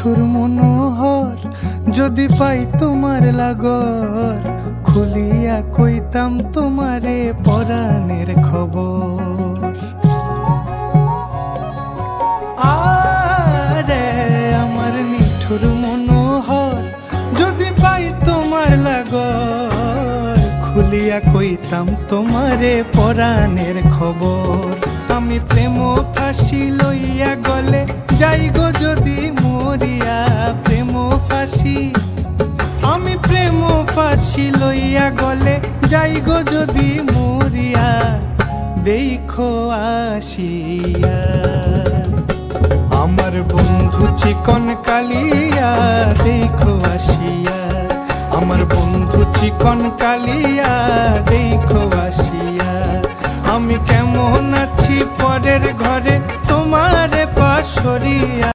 নিঠুর মনোহর যদি পাই তোমার লাগর, খুলিয়া কইতাম তোমারে পরাণের খবর। আরে আমার নিঠুর মনোহর যদি পাই তোমার লাগর, খুলিয়া কইতাম তোমারে পরাণের খবর। আমি প্রেম ফাঁসি লইয়া গলে যাই গো যদি মরিয়া, প্রেম ফাঁসি আমি প্রেম ফাঁসি লইয়া গলে যাই গো যদি মরিয়া, দেখো আসিয়া আমার বন্ধু চিকন কালিয়া, দেখো আসিয়া আমার বন্ধু চিকন কালিয়া, দেখো আসিয়া আমি কেমন আছি পরের ঘরে তোমারে পাশরিয়া।